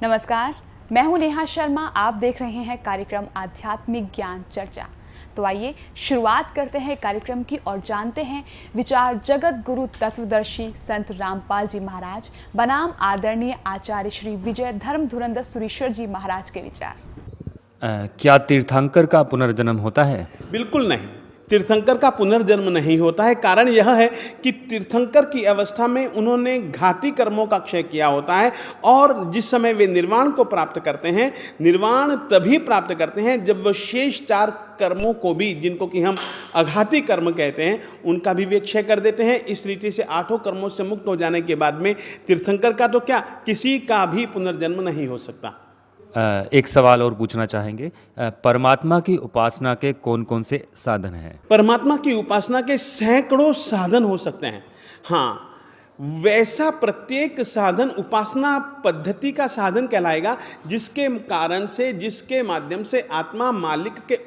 नमस्कार, मैं हूं नेहा शर्मा। आप देख रहे हैं कार्यक्रम आध्यात्मिक ज्ञान चर्चा। तो आइए शुरुआत करते हैं कार्यक्रम की और जानते हैं विचार जगत गुरु तत्वदर्शी संत रामपाल जी महाराज बनाम आदरणीय आचार्य श्री विजय धर्म धुरंधर सुरीश्वर जी महाराज के विचार। क्या तीर्थंकर का पुनर्जन्म होता है? बिल्कुल नहीं, तीर्थंकर का पुनर्जन्म नहीं होता है। कारण यह है कि तीर्थंकर की अवस्था में उन्होंने घाती कर्मों का क्षय किया होता है और जिस समय वे निर्वाण को प्राप्त करते हैं, निर्वाण तभी प्राप्त करते हैं जब वह शेष 4 कर्मों को भी, जिनको कि हम अघाती कर्म कहते हैं, उनका भी वे क्षय कर देते हैं। इस रीति से 8 कर्मों से मुक्त हो जाने के बाद में तीर्थंकर का तो क्या, किसी का भी पुनर्जन्म नहीं हो सकता। एक सवाल और पूछना चाहेंगे, परमात्मा की उपासना के कौन कौन से साधन हैं? परमात्मा की उपासना के सैकड़ों साधन हो सकते हैं। हाँ, वैसा प्रत्येक साधन उपासना पद्धति का साधन कहलाएगा जिसके कारण से, जिसके माध्यम से आत्मा मालिक के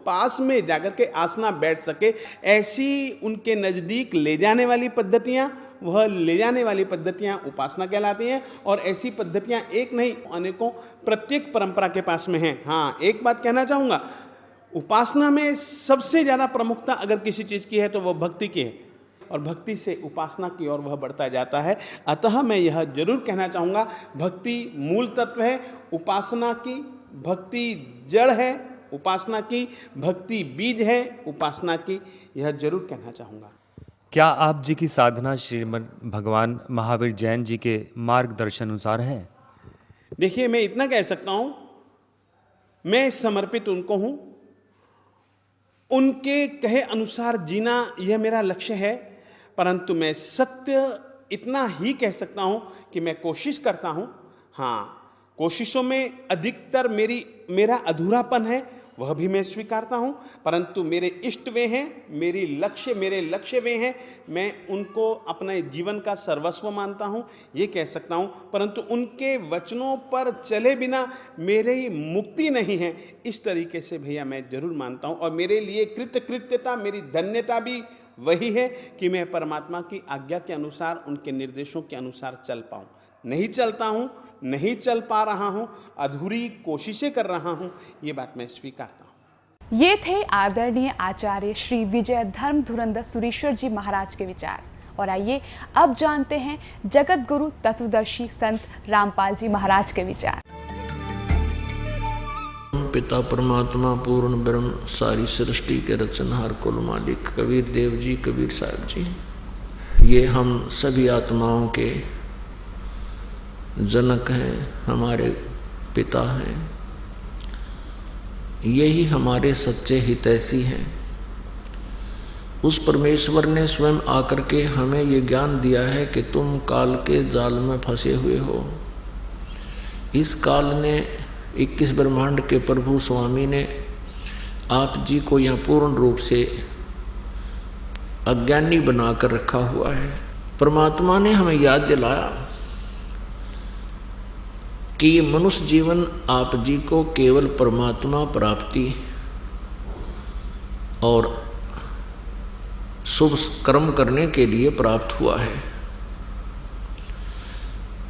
पास में जाकर के आसना बैठ सके। ऐसी उनके नज़दीक ले जाने वाली पद्धतियाँ, वह ले जाने वाली पद्धतियाँ उपासना कहलाती हैं। और ऐसी पद्धतियाँ एक नहीं, अनेकों, प्रत्येक परंपरा के पास में हैं। हाँ, एक बात कहना चाहूँगा, उपासना में सबसे ज़्यादा प्रमुखता अगर किसी चीज़ की है तो वह भक्ति की है, और भक्ति से उपासना की ओर वह बढ़ता जाता है। अतः मैं यह जरूर कहना चाहूँगा, भक्ति मूल तत्व है, उपासना की भक्ति जड़ है, उपासना की भक्ति बीज है, उपासना की, यह जरूर कहना चाहूँगा। क्या आप जी की साधना श्रीमद् भगवान महावीर जैन जी के मार्गदर्शन अनुसार है? देखिए, मैं इतना कह सकता हूँ, मैं समर्पित उनको हूँ, उनके कहे अनुसार जीना यह मेरा लक्ष्य है। परंतु मैं सत्य इतना ही कह सकता हूँ कि मैं कोशिश करता हूँ। हाँ, कोशिशों में अधिकतर मेरा अधूरापन है, वह भी मैं स्वीकारता हूँ। परंतु मेरे इष्ट वे हैं, मेरे लक्ष्य वे हैं, मैं उनको अपने जीवन का सर्वस्व मानता हूँ, ये कह सकता हूँ। परंतु उनके वचनों पर चले बिना मेरी मुक्ति नहीं है, इस तरीके से भैया मैं जरूर मानता हूँ। और मेरे लिए कृतकृत्यता, मेरी धन्यता भी वही है कि मैं परमात्मा की आज्ञा के अनुसार, उनके निर्देशों के अनुसार चल पाऊँ। नहीं चलता हूँ, नहीं चल पा रहा हूँ, अधूरी कोशिशें कर रहा हूँ, ये बात मैं स्वीकारता हूँ। ये थे आदरणीय आचार्य श्री विजय धर्म धुरंधर सुरीश्वर जी महाराज के विचार। और आइए अब जानते हैं जगत गुरु तत्वदर्शी संत रामपाल जी महाराज के विचार। पिता परमात्मा पूर्ण ब्रह्म, सारी सृष्टि के रचनहार कुल मालिक कबीर देव जी, कबीर साहब जी, ये हम सभी आत्माओं के जनक हैं, हमारे पिता हैं, यही हमारे सच्चे हितैषी हैं। उस परमेश्वर ने स्वयं आकर के हमें ये ज्ञान दिया है कि तुम काल के जाल में फंसे हुए हो। इस काल ने 21 ब्रह्मांड के प्रभु स्वामी ने आप जी को यह पूर्ण रूप से अज्ञानी बनाकर रखा हुआ है। परमात्मा ने हमें याद दिलाया कि ये मनुष्य जीवन आप जी को केवल परमात्मा प्राप्ति और शुभ कर्म करने के लिए प्राप्त हुआ है।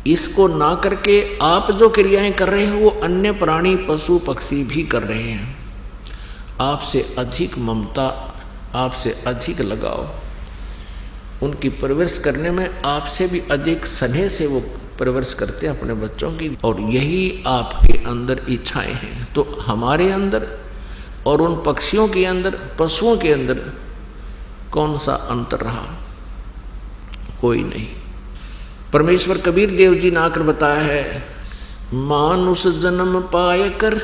इसको ना करके आप जो क्रियाएं कर रहे हैं वो अन्य प्राणी, पशु, पक्षी भी कर रहे हैं। आपसे अधिक ममता, आपसे अधिक लगाव, उनकी परवरिश करने में आपसे भी अधिक स्नेह से वो परवरिश करते हैं अपने बच्चों की। और यही आपके अंदर इच्छाएं हैं। तो हमारे अंदर और उन पक्षियों के अंदर, पशुओं के अंदर कौन सा अंतर रहा? कोई नहीं। परमेश्वर कबीर देव जी ने आकर बताया है, मानुष जन्म पाए कर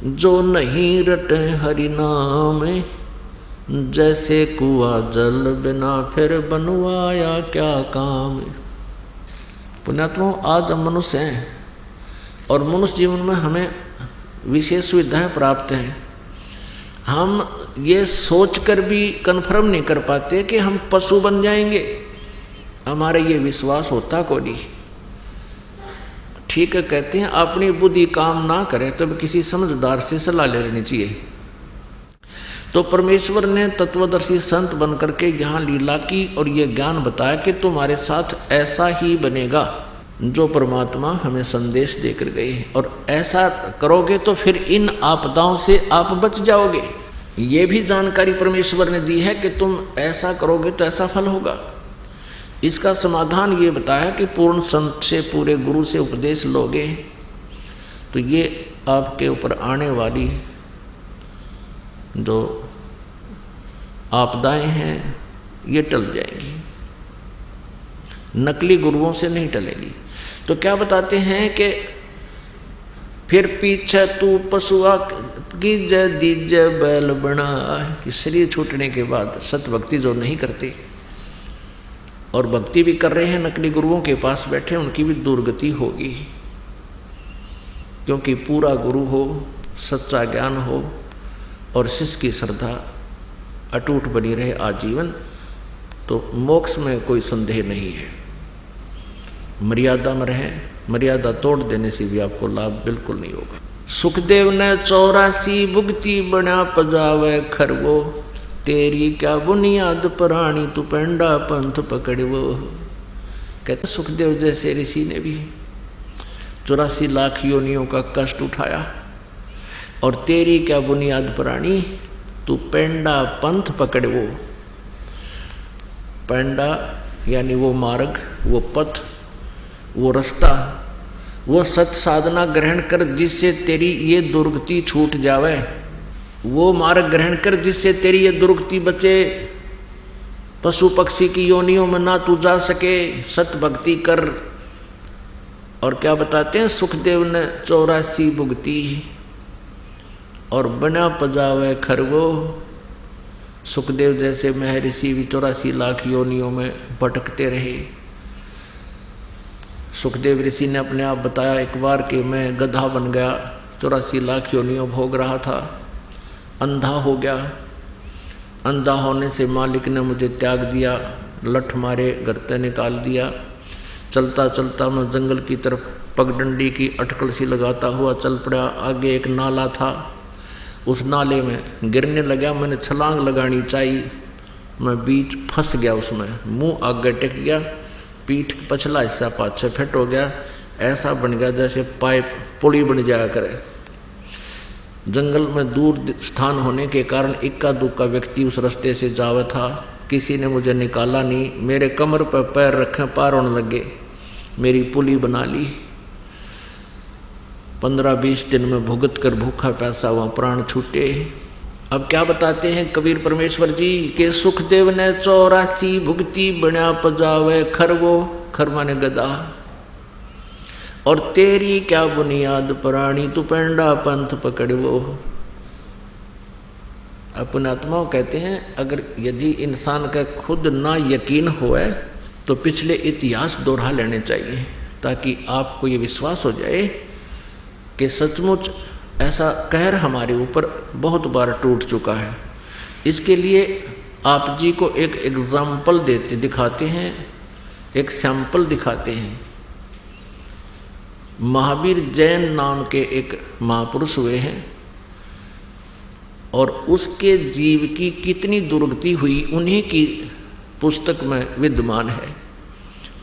जो नहीं रटे हरि नाम, जैसे कुआ जल बिना फिर बनवाया क्या काम। पुण्यात्मा, आज हम मनुष्य हैं और मनुष्य जीवन में हमें विशेष सुविधाएं प्राप्त हैं। हम ये सोचकर भी कन्फर्म नहीं कर पाते कि हम पशु बन जाएंगे। हमारे ये विश्वास होता को नहीं। ठीक है, कहते हैं अपनी बुद्धि काम ना करे तब किसी समझदार से सलाह ले लेनी चाहिए। तो परमेश्वर ने तत्वदर्शी संत बनकर के यहाँ लीला की और ये ज्ञान बताया कि तुम्हारे साथ ऐसा ही बनेगा। जो परमात्मा हमें संदेश देकर गए। और ऐसा करोगे तो फिर इन आपदाओं से आप बच जाओगे। ये भी जानकारी परमेश्वर ने दी है कि तुम ऐसा करोगे तो ऐसा फल होगा। इसका समाधान ये बताया कि पूर्ण संत से, पूरे गुरु से उपदेश लोगे तो ये आपके ऊपर आने वाली जो आपदाएं हैं ये टल जाएंगी, नकली गुरुओं से नहीं टलेगी। तो क्या बताते हैं कि फिर पीछे तू पशुआ की जय दीजय बैल बना, कि शरीर छूटने के बाद सत भक्ति जो नहीं करते और भक्ति भी कर रहे हैं नकली गुरुओं के पास बैठे, उनकी भी दुर्गति होगी। क्योंकि पूरा गुरु हो, सच्चा ज्ञान हो और शिष्य की श्रद्धा अटूट बनी रहे आजीवन, तो मोक्ष में कोई संदेह नहीं है। मर्यादा में रहें, मर्यादा तोड़ देने से भी आपको लाभ बिल्कुल नहीं होगा। सुखदेव ने 84 भुगती बना पजावे खरवो, तेरी क्या बुनियाद प्राणी तू पेंडा पंथ पकड़वो। कहते सुखदेव जैसे ऋषि ने भी 84 लाख योनियों का कष्ट उठाया, और तेरी क्या बुनियाद प्राणी तू पेंडा पंथ पकड़वो। पेंडा यानी वो मार्ग, वो पथ, वो रास्ता, वो सत साधना ग्रहण कर जिससे तेरी ये दुर्गति छूट जावे। वो मार्ग ग्रहण कर जिससे तेरी ये दुर्गति बचे, पशु पक्षी की योनियों में ना तू जा सके, सत भक्ति कर। और क्या बताते हैं, सुखदेव ने 84 भुगती और बना पजावे खरवो। सुखदेव जैसे महर्षि भी 84 लाख योनियों में भटकते रहे। सुखदेव ऋषि ने अपने आप बताया एक बार कि मैं गधा बन गया, 84 लाख योनियों भोग रहा था, अंधा हो गया। अंधा होने से मालिक ने मुझे त्याग दिया, लठ मारे गर्ते निकाल दिया। चलता चलता मैं जंगल की तरफ पगडंडी की अटकल सी लगाता हुआ चल पड़ा। आगे एक नाला था, उस नाले में गिरने लगा। मैंने छलांग लगानी चाहिए, मैं बीच फंस गया उसमें, मुंह आगे टेक गया, पीठ पछला हिस्सा पाछे फिट हो गया। ऐसा बन गया जैसे पाइप पुली बन जाया करे। जंगल में दूर स्थान होने के कारण इक्का दुक्का व्यक्ति उस रास्ते से जावा था, किसी ने मुझे निकाला नहीं। मेरे कमर पर पैर रखे, पार होने लगे, मेरी पुली बना ली। 15-20 दिन में भुगत कर भूखा प्यासा वहाँ प्राण छूटे। अब क्या बताते हैं कबीर परमेश्वर जी के सुखदेव ने 84 भुगती बना पजावे खरवो, खर माने गदा, और तेरी क्या बुनियाद प्राणी तू पेंडा पंथ पकड़वो। अपने आत्माओं कहते हैं अगर यदि इंसान का खुद ना यकीन होए तो पिछले इतिहास दोहरा लेने चाहिए, ताकि आपको ये विश्वास हो जाए कि सचमुच ऐसा कहर हमारे ऊपर बहुत बार टूट चुका है। इसके लिए आप जी को एक एग्जाम्पल दिखाते हैं, एक सैंपल दिखाते हैं। महावीर जैन नाम के एक महापुरुष हुए हैं, और उसके जीव की कितनी दुर्गति हुई उन्हीं की पुस्तक में विद्यमान है,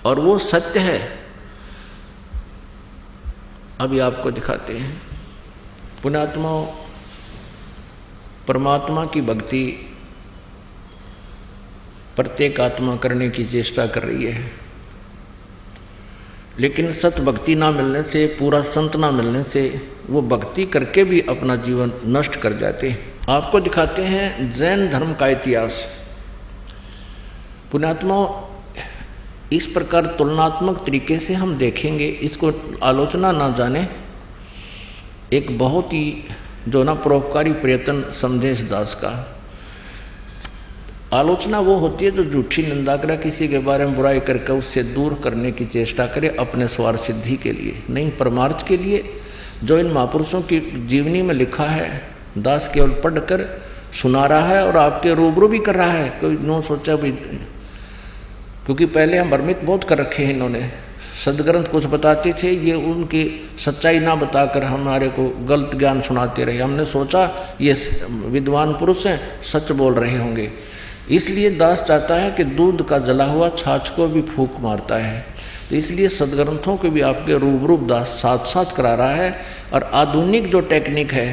और वो सत्य है। अभी आपको दिखाते हैं। पुण्यात्माओं, परमात्मा की भक्ति प्रत्येक आत्मा करने की चेष्टा कर रही है, लेकिन सत भक्ति ना मिलने से, पूरा संत ना मिलने से वो भक्ति करके भी अपना जीवन नष्ट कर जाते हैं। आपको दिखाते हैं जैन धर्म का इतिहास। पुण्यात्माओं, इस प्रकार तुलनात्मक तरीके से हम देखेंगे, इसको आलोचना ना जाने। एक बहुत ही जो ना परोपकारी प्रयत्न समझेश दास का। आलोचना वो होती है जो झूठी निंदा करे, किसी के बारे में बुराई करके उससे दूर करने की चेष्टा करे अपने स्वार्थ सिद्धि के लिए, नहीं परमार्थ के लिए। जो इन महापुरुषों की जीवनी में लिखा है, दास केवल पढ़कर सुना रहा है और आपके रूबरू भी कर रहा है। कोई नो सोचा भी, क्योंकि पहले हम भ्रमित बहुत कर रखे हैं इन्होंने। सदग्रंथ कुछ बताते थे, ये उनकी सच्चाई ना बताकर हमारे को गलत ज्ञान सुनाते रहे। हमने सोचा ये विद्वान पुरुष हैं, सच बोल रहे होंगे। इसलिए दास चाहता है कि दूध का जला हुआ छाछ को भी फूंक मारता है। तो इसलिए सदग्रंथों के भी आपके रूबरू दास साथ साथ करा रहा है। और आधुनिक जो टेक्निक है,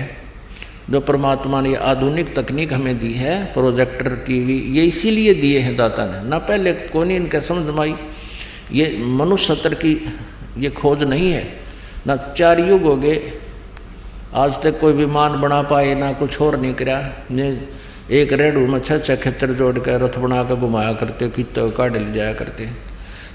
जो परमात्मा ने आधुनिक तकनीक हमें दी है, प्रोजेक्टर, टीवी, ये इसीलिए दिए हैं दाता ने, ना पहले कौन इनके समझ में आई। ये मनुष्य सत्र की ये खोज नहीं है, ना 4 युग हो गए आज तक कोई विमान बना पाए, ना कुछ और नहीं करा। ने एक रेडू में 6 खेतर जोड़ कर रथ बना कर घुमाया करते, कितने काढ़ ले जाया करते।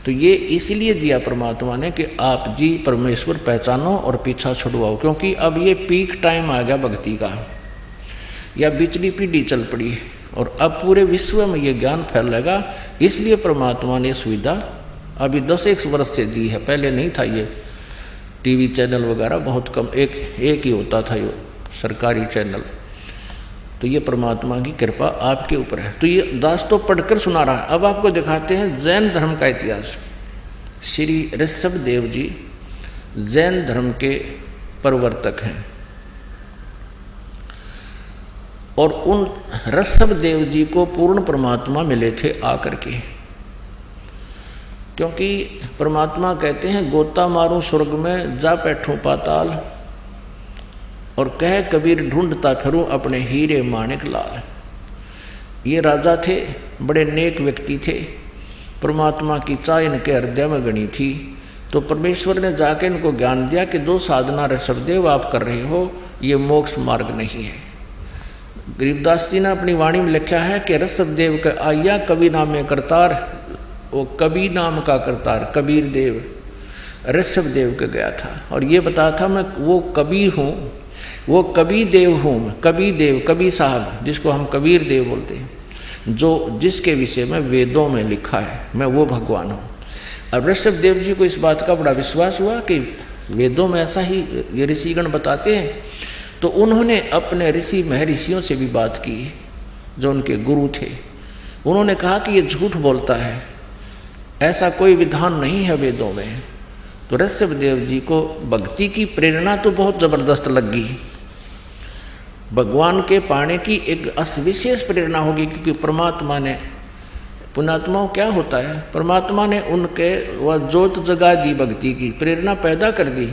तो ये इसीलिए दिया परमात्मा ने कि आप जी परमेश्वर पहचानो और पीछा छुड़वाओ, क्योंकि अब ये पीक टाइम आ गया भक्ति का, या बिचली पीढ़ी चल पड़ी और अब पूरे विश्व में ये ज्ञान फैलेगा। इसलिए परमात्मा ने सुविधा अभी 10-1 वर्ष से दी है, पहले नहीं था ये टीवी चैनल वगैरह, बहुत कम, एक ही होता था ये सरकारी चैनल। तो ये परमात्मा की कृपा आपके ऊपर है। तो ये दास तो पढ़कर सुना रहा है। अब आपको दिखाते हैं जैन धर्म का इतिहास। श्री ऋषभ देव जी जैन धर्म के प्रवर्तक हैं और उन ऋषभ देव जी को पूर्ण परमात्मा मिले थे आकर के, क्योंकि परमात्मा कहते हैं गोता मारूं स्वर्ग में जा बैठूं पाताल, और कह कबीर ढूंढता फिरूं अपने हीरे माणिक लाल। ये राजा थे, बड़े नेक व्यक्ति थे, परमात्मा की चाह इनके हृदय में गणी थी। तो परमेश्वर ने जाके इनको ज्ञान दिया कि जो साधना ऋषभदेव आप कर रहे हो ये मोक्ष मार्ग नहीं है। गरीबदास जी ने अपनी वाणी में लिखा है कि ऋषभदेव का आया कवि नामे करतार, वो कवि नाम का करतार कबीर देव ऋषभदेव के गया था और ये बताया था मैं वो कबीर हूँ, वो कबी देव हूँ, कबी देव, कबी साहब जिसको हम कबीर देव बोलते हैं, जो जिसके विषय में वेदों में लिखा है मैं वो भगवान हूँ। अब ऋषभ देव जी को इस बात का बड़ा विश्वास हुआ कि वेदों में ऐसा ही ये ऋषिगण बताते हैं। तो उन्होंने अपने ऋषि महर्षियों से भी बात की जो उनके गुरु थे। उन्होंने कहा कि ये झूठ बोलता है, ऐसा कोई विधान नहीं है वेदों में। तो ऋषभ देव जी को भक्ति की प्रेरणा तो बहुत ज़बरदस्त लगी, भगवान के पाने की एक विशेष प्रेरणा होगी, क्योंकि परमात्मा ने, पुण्यात्माओं क्या होता है, परमात्मा ने उनके वह जोत जगा दी, भक्ति की प्रेरणा पैदा कर दी।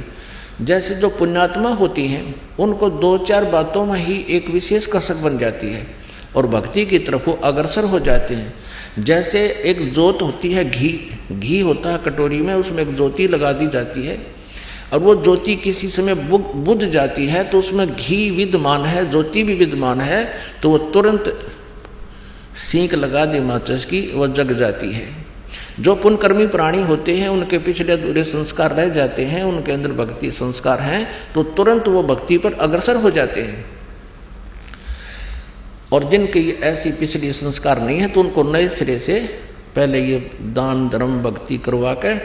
जैसे जो पुण्यात्मा होती हैं उनको 2-4 बातों में ही एक विशेष कसक बन जाती है और भक्ति की तरफ वो अग्रसर हो जाते हैं। जैसे एक जोत होती है, घी होता है कटोरी में, उसमें एक ज्योति लगा दी जाती है और वो ज्योति किसी समय बुझ जाती है तो उसमें घी विद्यमान है, ज्योति भी विद्यमान है, तो वो तुरंत सींक लगा दी माचिस की, वह जग जाती है। जो पुण्यकर्मी प्राणी होते हैं उनके पिछले अधूरे संस्कार रह जाते हैं, उनके अंदर भक्ति संस्कार हैं तो तुरंत वो भक्ति पर अग्रसर हो जाते हैं। और जिनके ऐसी पिछली संस्कार नहीं है तो उनको नए सिरे से पहले ये दान धर्म भक्ति करवा कर,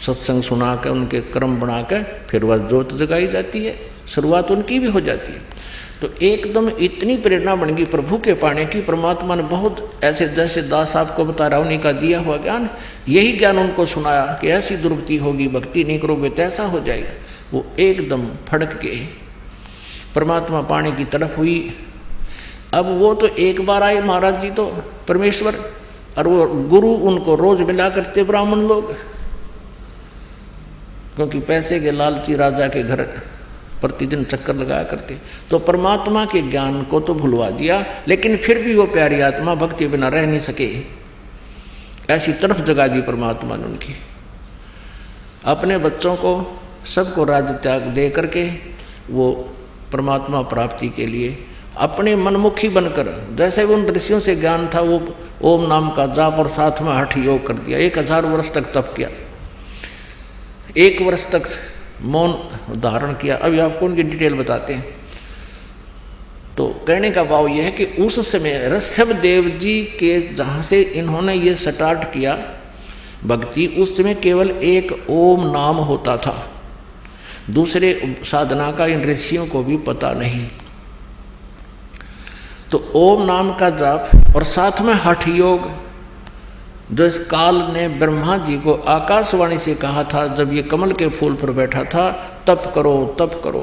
सत्संग सुना कर, उनके कर्म बना कर फिर वह ज्योत जगाई जाती है, शुरुआत उनकी भी हो जाती है। तो एकदम इतनी प्रेरणा बन गई प्रभु के पाने की। परमात्मा ने बहुत ऐसे, जैसे दास आपको बता रहा उन्हीं का दिया हुआ ज्ञान, यही ज्ञान उनको सुनाया कि ऐसी दुर्गति होगी, भक्ति नहीं करोगे तो ऐसा हो जाएगा। वो एकदम फड़क के परमात्मा पाने की तरफ हुई। अब वो तो एक बार आए महाराज जी तो परमेश्वर, और वो गुरु उनको रोज मिला करते ब्राह्मण लोग, क्योंकि पैसे के लालची राजा के घर प्रतिदिन चक्कर लगाया करते। तो परमात्मा के ज्ञान को तो भुलवा दिया, लेकिन फिर भी वो प्यारी आत्मा भक्ति बिना रह नहीं सके, ऐसी तरफ जगा दी परमात्मा ने उनकी। अपने बच्चों को सबको राज्य त्याग दे करके वो परमात्मा प्राप्ति के लिए अपने मनमुखी बनकर, जैसे उन ऋषियों से ज्ञान था, वो ओम नाम का जाप और साथ में हठ योग कर दिया। 1000 वर्ष तक तप किया, 1 वर्ष तक मौन धारण किया। अभी आपको उनकी डिटेल बताते हैं। तो कहने का भाव यह है कि उस समय ऋषभ देव जी के जहाँ से इन्होंने ये स्टार्ट किया भक्ति, उस समय केवल एक ओम नाम होता था, दूसरे साधना का इन ऋषियों को भी पता नहीं। तो ओम नाम का जाप और साथ में हठ योग, जो इस काल ने ब्रह्मा जी को आकाशवाणी से कहा था जब ये कमल के फूल पर बैठा था, तप करो तप करो।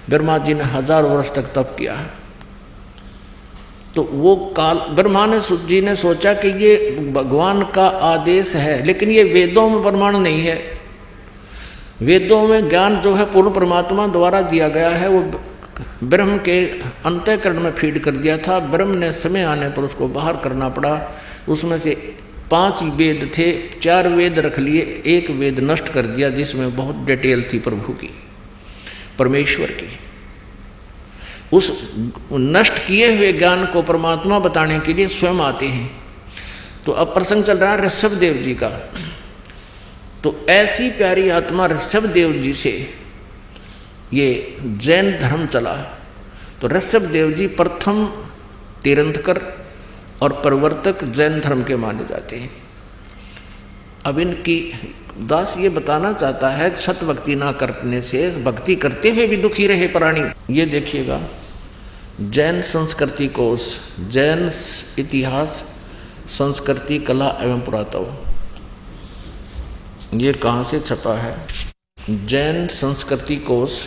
ब्रह्मा जी ने 1000 वर्ष तक तप किया तो वो काल ब्रह्मा जी ने सोचा कि ये भगवान का आदेश है, लेकिन ये वेदों में प्रमाण नहीं है। वेदों में ज्ञान जो है पूर्ण परमात्मा द्वारा दिया गया है, वो ब्रह्म के अंतःकरण में फीड कर दिया था। ब्रह्म ने समय आने पर उसको बाहर करना पड़ा। उसमें से 5 वेद थे, 4 वेद रख लिए, 1 वेद नष्ट कर दिया जिसमें बहुत डिटेल थी प्रभु की, परमेश्वर की। उस नष्ट किए हुए ज्ञान को परमात्मा बताने के लिए स्वयं आते हैं। तो अब प्रसंग चल रहा है ऋषभ देव जी का। तो ऐसी प्यारी आत्मा ऋषभ देव जी से ये जैन धर्म चला। तो ऋषभ देव जी प्रथम तीर्थंकर और प्रवर्तक जैन धर्म के माने जाते हैं। अब इनकी दास ये बताना चाहता है सत भक्ति ना करने से भक्ति करते हुए भी दुखी रहे प्राणी। ये देखिएगा, जैन संस्कृति कोश, जैन इतिहास, संस्कृति, कला एवं पुरातत्व, ये कहाँ से छपा है? जैन संस्कृति कोश,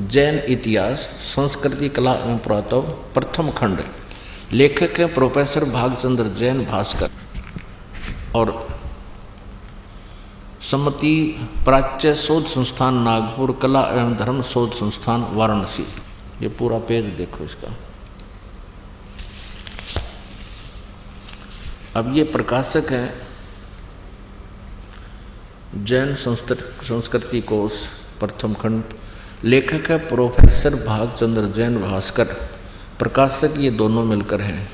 जैन इतिहास, संस्कृति, कला एवं पुरातत्व, प्रथम खंड। लेखक है प्रोफेसर भागचंद्र जैन भास्कर और सम्मति प्राच्य शोध संस्थान नागपुर, कला एवं धर्म शोध संस्थान वाराणसी। ये पूरा पेज देखो इसका। अब ये प्रकाशक हैं जैन संस्कृति कोश, प्रथम खंड। लेखक है प्रोफेसर भागचंद्र जैन भास्कर, प्रकाशक ये दोनों मिलकर हैं।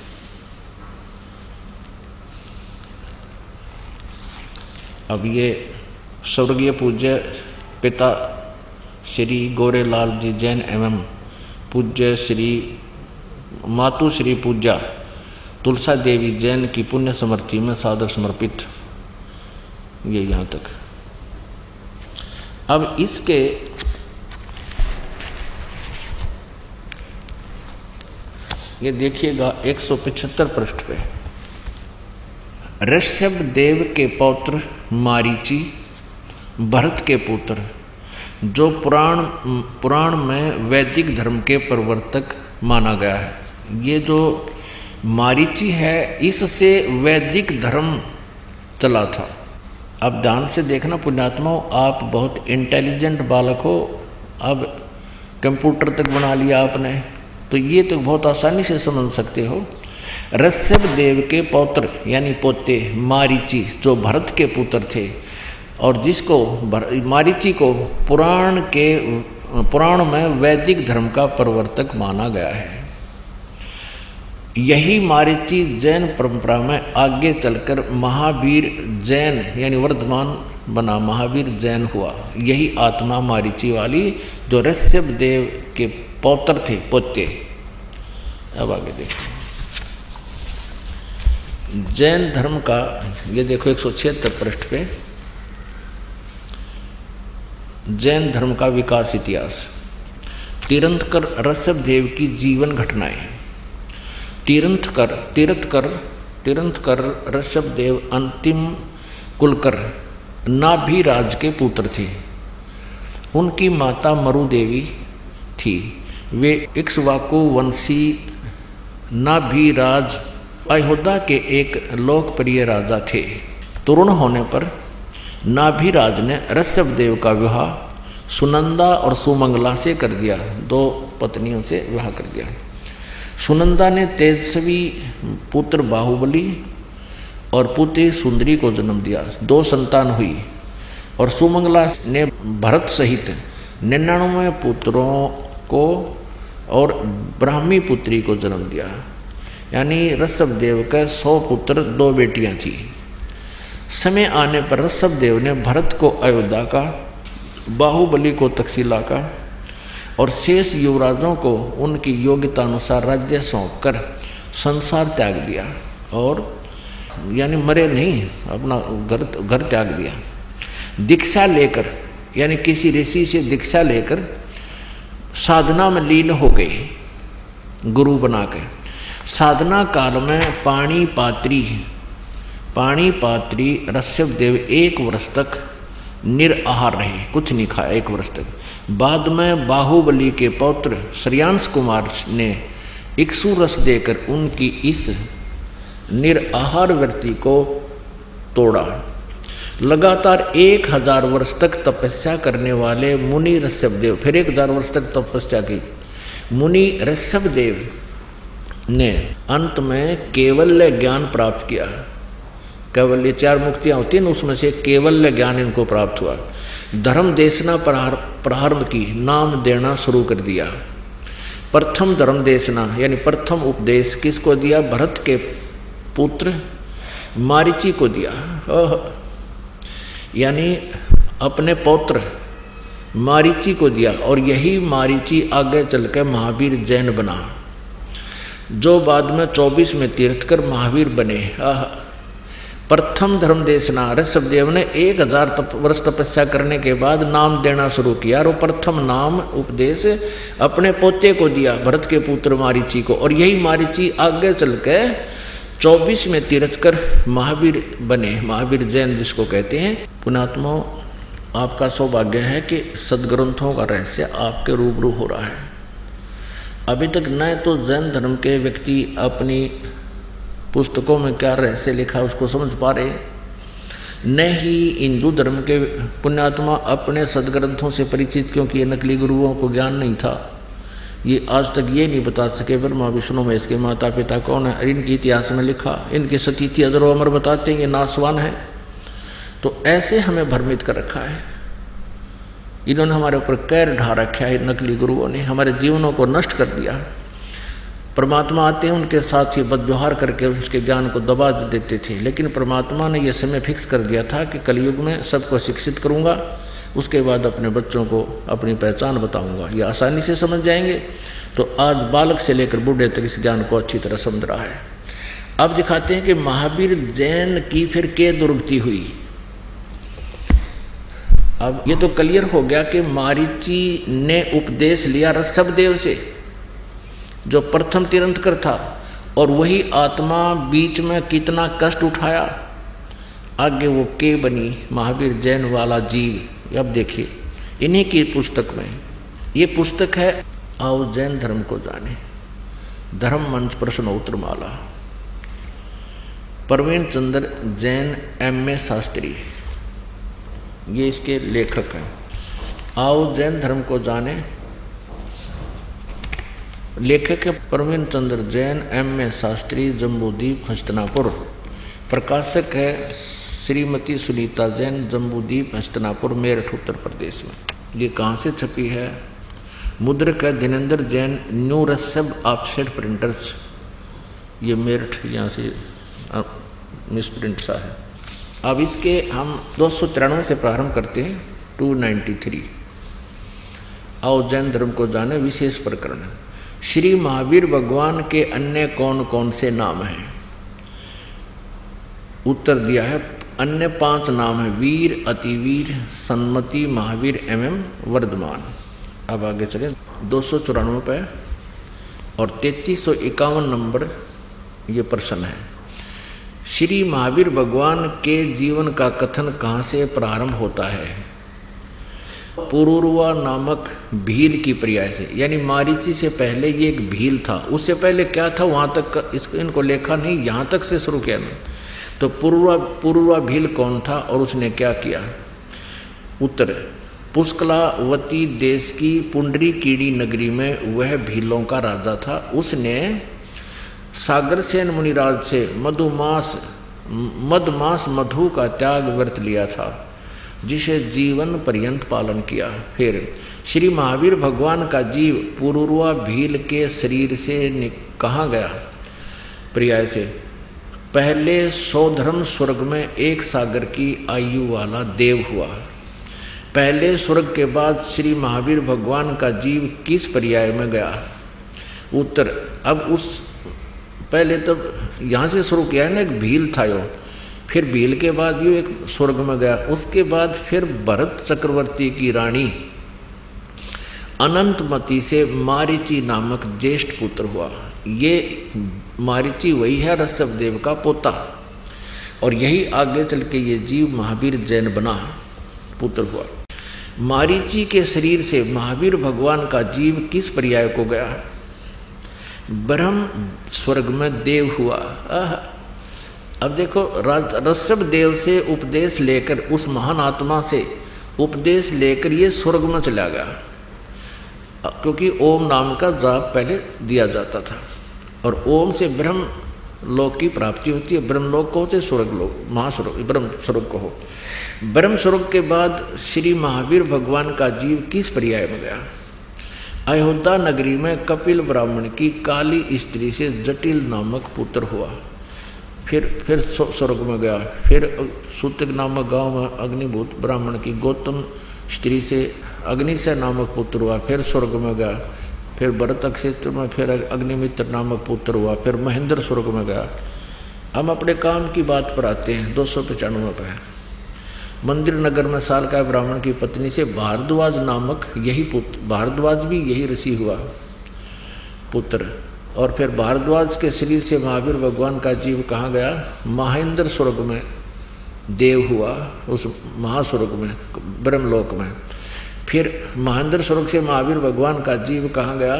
अब ये स्वर्गीय पूज्य पिता श्री गोरेलाल जी जैन एवं पूज्य श्री मातु श्री पूज्या तुलसा देवी जैन की पुण्य स्मृति में सादर समर्पित। ये यहाँ तक। अब इसके ये देखिएगा 175 पृष्ठ पे, ऋषभ देव के पौत्र मारीची, भरत के पुत्र, जो पुराण में वैदिक धर्म के प्रवर्तक माना गया है। ये जो मारीची है, इससे वैदिक धर्म चला था। अब ध्यान से देखना पुण्यात्माओं, आप बहुत इंटेलिजेंट बालक हो, अब कंप्यूटर तक बना लिया आपने, तो ये तो बहुत आसानी से समझ सकते हो। ऋषभ देव के पौत्र यानी पोते मारीची, जो भरत के पुत्र थे और जिसको मारीची को पुराण में वैदिक धर्म का प्रवर्तक माना गया है। यही मारीची जैन परंपरा में आगे चलकर महावीर जैन यानी वर्धमान बना, महावीर जैन हुआ। यही आत्मा मारीची वाली जो ऋषभ देव के पौत्र थे, पोते। अब आगे देखते हैं जैन धर्म का। ये देखो 176 पृष्ठ पे, जैन धर्म का विकास इतिहास। तीर्थंकर ऋषभ देव की जीवन घटनाएं। तीर्थंकर ऋषभ देव अंतिम कुलकर नाभिराज के पुत्र थे। उनकी माता मरु देवी थी। वे इक्ष्वाकु वंशी नाभिराज अयोध्या के एक लोकप्रिय राजा थे। तरुण होने पर नाभिराज ने ऋषभ देव का विवाह सुनंदा और सुमंगला से कर दिया। 2 पत्नियों से विवाह कर दिया। सुनंदा ने तेजस्वी पुत्र बाहुबली और पुत्री सुंदरी को जन्म दिया। 2 संतान हुई। और सुमंगला ने भरत सहित 99 पुत्रों को और ब्राह्मी पुत्री को जन्म दिया। यानी ऋषभ देव के 100 पुत्र 2 बेटियां थी। समय आने पर ऋषभ देव ने भरत को अयोध्या का, बाहुबली को तक्षशिला का और शेष युवराजों को उनकी योग्यता अनुसार राज्य सौंपकर संसार त्याग दिया। और यानी मरे नहीं, अपना घर त्याग दिया। दीक्षा लेकर यानी किसी ऋषि से दीक्षा लेकर साधना में लीन हो गए, गुरु बना के। साधना काल में पाणी पात्री ऋषभ देव 1 वर्ष तक निराहार रहे, कुछ नहीं खाया 1 वर्ष तक। बाद में बाहुबली के पौत्र श्रेयांश कुमार ने इक्षु रस देकर उनकी इस निराहार वृत्ति को तोड़ा। लगातार 1000 वर्ष तक तपस्या करने वाले मुनि ऋषभदेव, फिर 1000 वर्ष तक तपस्या की मुनि ऋषभदेव ने अंत में केवल्य ज्ञान प्राप्त किया। केवल्य 4 मुक्तियाँ होती हैं, उसमें से केवल्य ज्ञान इनको प्राप्त हुआ। धर्म देशना प्रारंभ की, नाम देना शुरू कर दिया। प्रथम धर्म देशना यानी प्रथम उपदेश किसको दिया? भरत के पुत्र मारीची को दिया। यानी अपने पौत्र मारीची को दिया, और यही मारीची आगे चलकर महावीर जैन बना, जो बाद में 24 में तीर्थकर महावीर बने। प्रथम धर्म देशना, ऋषभदेव ने 1000 वर्ष तपस्या करने के बाद नाम देना शुरू किया, और प्रथम नाम उपदेश अपने पोते को दिया, भरत के पुत्र मारीची को, और यही मारीची आगे चल के 24 में तीर्थकर महावीर बने, महावीर जैन जिसको कहते हैं। पुण्यात्मा, आपका सौभाग्य है कि सदग्रंथों का रहस्य आपके रूबरू हो रहा है। अभी तक न तो जैन धर्म के व्यक्ति अपनी पुस्तकों में क्या रहस्य लिखा उसको समझ पा रहे, न ही हिंदू धर्म के पुण्यात्मा अपने सदग्रंथों से परिचित, क्योंकि ये नकली गुरुओं को ज्ञान नहीं था। ये आज तक ये नहीं बता सके ब्रह्मा विष्णु महेश के माता पिता कौन है। इनके इतिहास में लिखा, इनके सतीथि अजरो अमर बताते हैं ये नासवान है। तो ऐसे हमें भ्रमित कर रखा है, इन्होंने हमारे ऊपर कैर ढा रखा है। नकली गुरुओं ने हमारे जीवनों को नष्ट कर दिया। परमात्मा आते हैं, उनके साथ ही बदव्यवहार करके उसके ज्ञान को दबा देते थे, लेकिन परमात्मा ने यह समय फिक्स कर दिया था कि कलयुग में सबको शिक्षित करूंगा, उसके बाद अपने बच्चों को अपनी पहचान बताऊंगा, ये आसानी से समझ जाएंगे। तो आज बालक से लेकर बूढ़े तक इस ज्ञान को अच्छी तरह समझ रहा है। अब दिखाते हैं कि महावीर जैन की फिर क्या दुर्गति हुई। अब ये तो क्लियर हो गया कि मारीची ने उपदेश लिया ऋषभदेव से, जो प्रथम तीर्थंकर था, और वही आत्मा बीच में कितना कष्ट उठाया। आगे वो के बनी महावीर जैन वाला जीव। अब देखिए इन्हीं की पुस्तक में, ये पुस्तक है आओ जैन धर्म को जाने, धर्म मंच प्रश्नोत्तर माला, प्रवीण चंद्र जैन M.A. शास्त्री, ये इसके लेखक हैं। आओ जैन धर्म को जाने, लेखक है प्रवीण चंद्र जैन M.A. शास्त्री, जम्बूद्वीप हस्तिनापुर। प्रकाशक है श्रीमती सुनीता जैन, जम्बूद्वीप हस्तिनापुर, मेरठ उत्तर प्रदेश में। ये कहाँ से छपी है? मुद्रक है Dhirendra Jain, new Rishabh offset printers, ये मेरठ यहाँ से मिस प्रिंट सा है। अब इसके हम 293 से प्रारंभ करते हैं, 293। आओ जैन धर्म को जाने, विशेष प्रकरण। श्री महावीर भगवान के अन्य कौन कौन से नाम हैं? उत्तर दिया है अन्य 5 नाम हैं, वीर, अतिवीर, सन्मति, महावीर एवं वर्धमान। अब आगे चले 294 पे और 3351 नंबर ये प्रश्न है। श्री महावीर भगवान के जीवन का कथन कहाँ से प्रारंभ होता है? पुरुरवा नामक भील की पर्याय से, यानी मारीची से पहले ये एक भील था। उससे पहले क्या था वहाँ तक इनको लेखा नहीं, यहाँ तक से शुरू किया नहीं। तो पुरुरवा भील कौन था और उसने क्या किया? उत्तर, पुष्कलावती देश की पुंडरीकीड़ी नगरी में वह भीलों का राजा था। उसने सागरसेन मुनिराज से मधमास मधु का त्याग व्रत लिया था, जिसे जीवन पर्यंत पालन किया। फिर श्री महावीर भगवान का जीव पुरुरवा भील के शरीर से कहाँ गया? पर्याय से, पहले सौधर्म स्वर्ग में 1 सागर की आयु वाला देव हुआ। पहले स्वर्ग के बाद श्री महावीर भगवान का जीव किस पर्याय में गया? उत्तर, अब उस पहले तब यहाँ से शुरू किया है ना, एक भील था यो, फिर भील के बाद यो एक स्वर्ग में गया। उसके बाद फिर भरत चक्रवर्ती की रानी अनंतमती से मारीची नामक ज्येष्ठ पुत्र हुआ। ये मारीची वही है ऋषभदेव का पोता, और यही आगे चल के ये जीव महावीर जैन बना, पुत्र हुआ। मारीची के शरीर से महावीर भगवान का जीव किस पर्याय को गया? ब्रह्म स्वर्ग में देव हुआ। अब देखो, ऋषभ देव से उपदेश लेकर, उस महान आत्मा से उपदेश लेकर ये स्वर्ग में चला गया, क्योंकि ओम नाम का जाप पहले दिया जाता था। और ओम से ब्रह्म लोक की प्राप्ति होती है। ब्रह्म लोक को होते स्वर्ग लोक, महास्वर्ग, ब्रह्म स्वर्ग को हो। ब्रह्म स्वर्ग के बाद श्री महावीर भगवान का जीव किस पर्याय में गया? अयोध्या नगरी में कपिल ब्राह्मण की काली स्त्री से जटिल नामक पुत्र हुआ। फिर स्वर्ग में गया। फिर सूतक नामक गांव में अग्निभूत ब्राह्मण की गौतम स्त्री से अग्निशय नामक पुत्र हुआ। फिर स्वर्ग में गया। फिर भरत क्षेत्र में फिर अग्निमित्र नामक पुत्र हुआ। फिर महेंद्र स्वर्ग में गया। हम अपने काम की बात पर आते हैं। 295 पर मंदिर नगर में साल का ब्राह्मण की पत्नी से भारद्वाज नामक यही पुत्र, भारद्वाज भी यही ऋषि हुआ पुत्र। और फिर भारद्वाज के शरीर से महावीर भगवान का जीव कहाँ गया? महेंद्र स्वर्ग में देव हुआ, उस महास्वर्ग में, ब्रह्मलोक में। फिर महेंद्र स्वर्ग से महावीर भगवान का जीव कहाँ गया?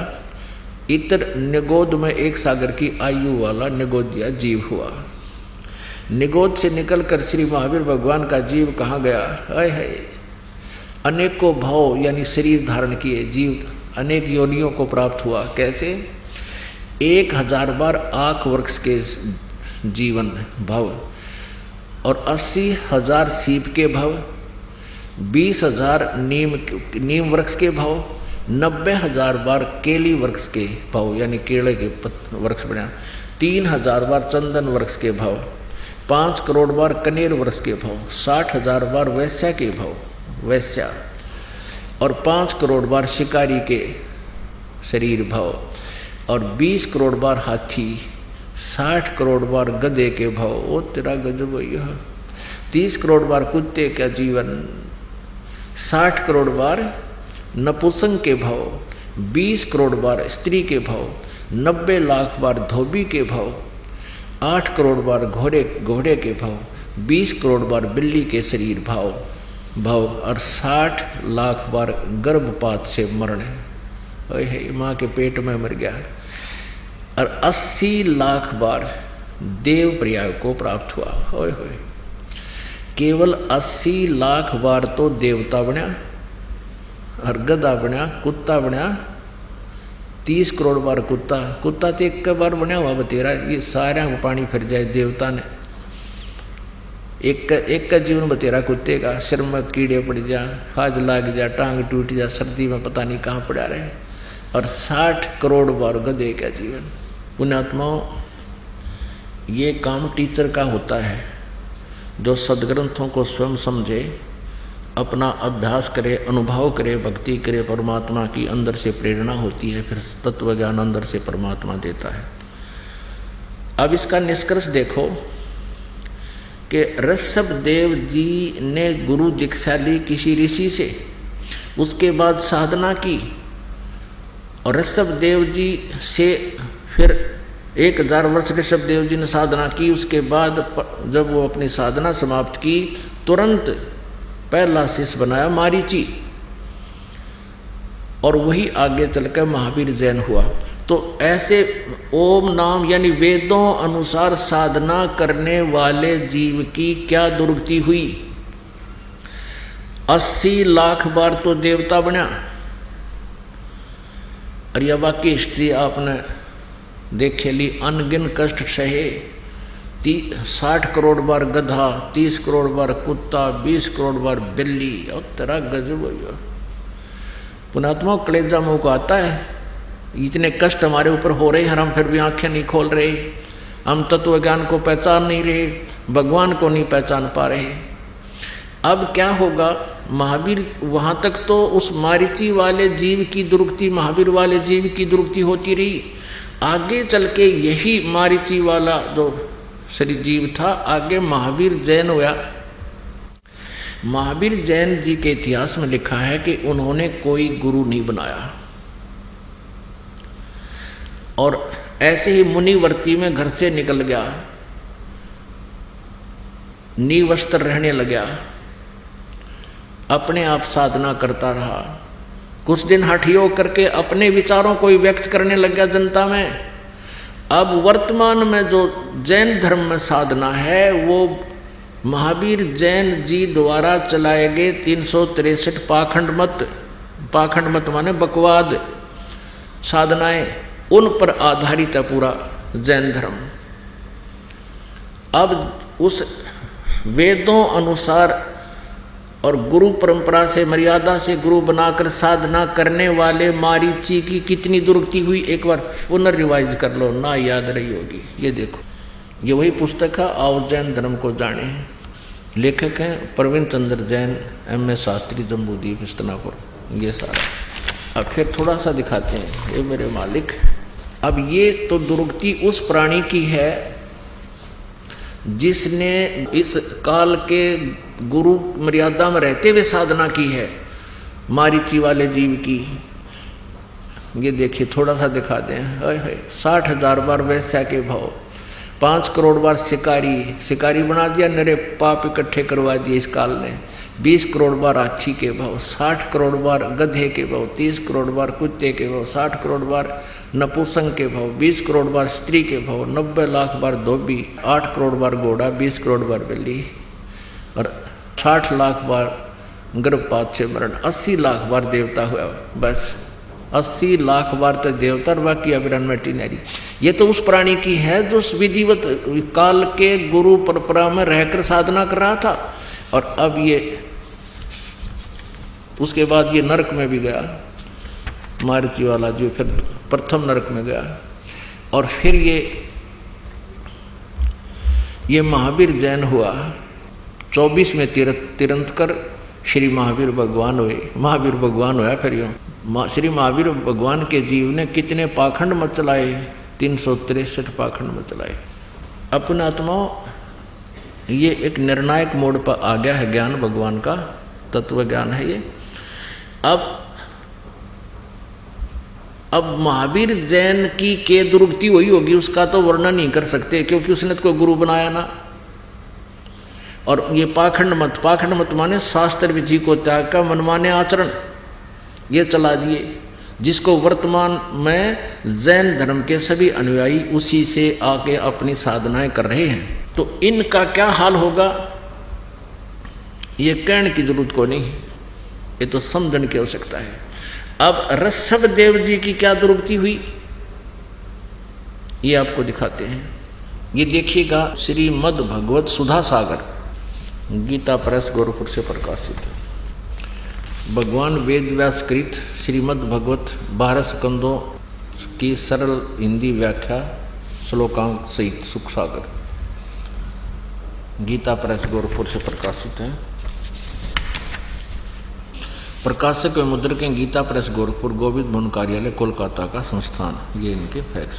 इतर निगोद में एक सागर की आयु वाला निगोदिया जीव हुआ। निगोद से निकलकर श्री महावीर भगवान का जीव कहाँ गया? है अनेकों भाव यानी शरीर धारण किए जीव अनेक योनियों को प्राप्त हुआ। कैसे? 1000 बार आँख वृक्ष के जीवन भव, और 80,000 सीप के भव, 20,000 नीम वृक्ष के भव, 90,000 बार केली वृक्ष के भव यानी केले के वृक्ष बना, 3,000 बार चंदन वृक्ष के भव, 5 करोड़ बार कनेर वृक्ष के भव, 60,000 बार वैश्या के भव, वैश्या, और 5 करोड़ बार शिकारी के शरीर भव, और 20 करोड़ बार हाथी, 60 करोड़ बार गधे के भव। ओ तेरा गजब यह 30 करोड़ बार कुत्ते का जीवन, 60 करोड़ बार नपुंसक के भव, 20 करोड़ बार स्त्री के भव, 90 लाख बार धोबी के भव, 8 करोड़ बार घोड़े के भव, 20 करोड़ बार बिल्ली के शरीर भव, और 60 लाख बार गर्भपात से मरण है। माँ के पेट में मर गया। और 80 लाख बार देव पर्याय को प्राप्त हुआ। होय केवल 80 लाख बार तो देवता बना, और गधा बना, कुत्ता बना, 30 करोड़ बार कुत्ता तो एक बार बना हुआ बतेरा। ये सारा पानी फिर जाए देवता ने, एक का जीवन बतेरा कुत्ते का, सिर में कीड़े पड़ जा, खाज लाग जा, टांग टूट जा, सर्दी में पता नहीं कहाँ पड़ा रहे, और 60 करोड़ बार गधे का जीवन। पुण्यात्माओं, ये काम टीचर का होता है, जो सदग्रंथों को स्वयं समझे, अपना अभ्यास करे, अनुभव करे, भक्ति करे, परमात्मा की अंदर से प्रेरणा होती है, फिर तत्व ज्ञान अंदर से परमात्मा देता है। अब इसका निष्कर्ष देखो कि ऋषभ देव जी ने गुरु दीक्षा ली किसी ऋषि से, उसके बाद साधना की, और ऋषभ देव जी से फिर 1000 वर्ष ऋषभ देव जी ने साधना की। उसके बाद जब वो अपनी साधना समाप्त की, तुरंत पहला शिष्य बनाया मारीची, और वही आगे चलकर महावीर जैन हुआ। तो ऐसे ओम नाम यानी वेदों अनुसार साधना करने वाले जीव की क्या दुर्गति हुई? 80 लाख बार तो देवता बना। और यह वाकई हिस्ट्री आपने देखे ली, अनगिन कष्ट सहे, 60 करोड़ बार गधा, 30 करोड़ बार कुत्ता, 20 करोड़ बार बिल्ली, और तेरा गजब हो। पुणात्मा कलेजा मुँह को आता है, इतने कष्ट हमारे ऊपर हो रहे हैं, हम फिर भी आंखें नहीं खोल रहे, हम तत्व ज्ञान को पहचान नहीं रहे, भगवान को नहीं पहचान पा रहे। अब क्या होगा? महावीर वहाँ तक तो उस मारीची वाले जीव की दुर्गति, महावीर वाले जीव की दुर्गति होती रही। आगे चल के यही मारीची वाला जो शरीर जीव था, आगे महावीर जैन हुआ। महावीर जैन जी के इतिहास में लिखा है कि उन्होंने कोई गुरु नहीं बनाया, और ऐसे ही मुनिवर्ती में घर से निकल गया, निवस्त्र रहने लगा, अपने आप साधना करता रहा। कुछ दिन हठ योग करके अपने विचारों को ही व्यक्त करने लग गया जनता में। अब वर्तमान में जो जैन धर्म में साधना है वो महावीर जैन जी द्वारा चलाए गए 363 पाखंड मत माने बकवाद साधनाएं, उन पर आधारित है पूरा जैन धर्म। अब उस वेदों अनुसार और गुरु परंपरा से मर्यादा से गुरु बनाकर साधना करने वाले मारीची की कितनी दुर्गति हुई, एक बार पुनर्रिवाइज कर लो, ना याद रही होगी। ये देखो, ये वही पुस्तक है आओ जैन धर्म को जाने। लेखक हैं प्रवीण चंद्र जैन, M.A. शास्त्री, जम्बूद्वीप, हस्तिनापुर। ये सारा अब फिर थोड़ा सा दिखाते हैं, ये मेरे मालिक। अब ये तो दुर्गति उस प्राणी की है जिसने इस काल के गुरु मर्यादा में रहते हुए साधना की है, मारीची वाले जीव की। ये देखिए, थोड़ा सा दिखा दें। 60,000 बार वैश्या के भाव, 5 करोड़ बार शिकारी बना दिया, नरे पाप इकट्ठे करवा दिए इस काल ने। 20 करोड़ बार हाथी के भाव, 60 करोड़ बार गधे के भाव, 30 करोड़ बार कुत्ते के भाव, 60 करोड़ बार नपुंसक के भाव, 20 करोड़ बार स्त्री के भाव, 90 लाख बार धोबी, 8 करोड़ बार घोड़ा, 20 करोड़ बार बिल्ली, और 60 लाख बार गर्भपात से मरण, 80 लाख बार देवता हुआ। बस 80 लाख बार तक देवता और बाकी अविरन मेटिनरी। ये तो उस प्राणी की है जो विधिवत काल के गुरु परंपरा में रहकर साधना कर रहा था। और अब ये उसके बाद ये नरक में भी गया, मारीची वाला जो फिर प्रथम नरक में गया। और फिर ये महावीर जैन हुआ। 24 में तीर्थंकर श्री महावीर भगवान हुए, महावीर भगवान होया। फिर यूँ श्री महावीर भगवान के जीव ने कितने पाखंड मत चलाए, 363 पाखंड मत चलाए। अपने आत्माओं, ये एक निर्णायक मोड़ पर आ गया है ज्ञान, भगवान का तत्व ज्ञान है ये। अब महावीर जैन की के दुर्गति हुई होगी, उसका तो वर्णन नहीं कर सकते, क्योंकि उसने तो कोई गुरु बनाया ना। और ये पाखंड मत माने शास्त्र विधि को त्याग का मनमाने आचरण ये चला दिए, जिसको वर्तमान में जैन धर्म के सभी अनुयायी उसी से आके अपनी साधनाएं कर रहे हैं। तो इनका क्या हाल होगा ये कहने की जरूरत को नहीं, ये तो समझने की आवश्यकता है। अब ऋषभ देव जी की क्या दुर्गति हुई ये आपको दिखाते हैं। ये देखिएगा, श्रीमद् भगवत सुधा सागर, गीता प्रेस गोरखपुर से प्रकाशित है। भगवान वेद व्यास कृत श्रीमद् भगवत 12 स्कंदों की सरल हिंदी व्याख्या श्लोकांक सहित सुख सागर, गीता प्रेस गोरखपुर से प्रकाशित है। प्रकाशक व मुद्रक हैं गीता प्रेस गोरखपुर, गोविंद भवन कार्यालय कोलकाता का संस्थान। ये इनके फैक्स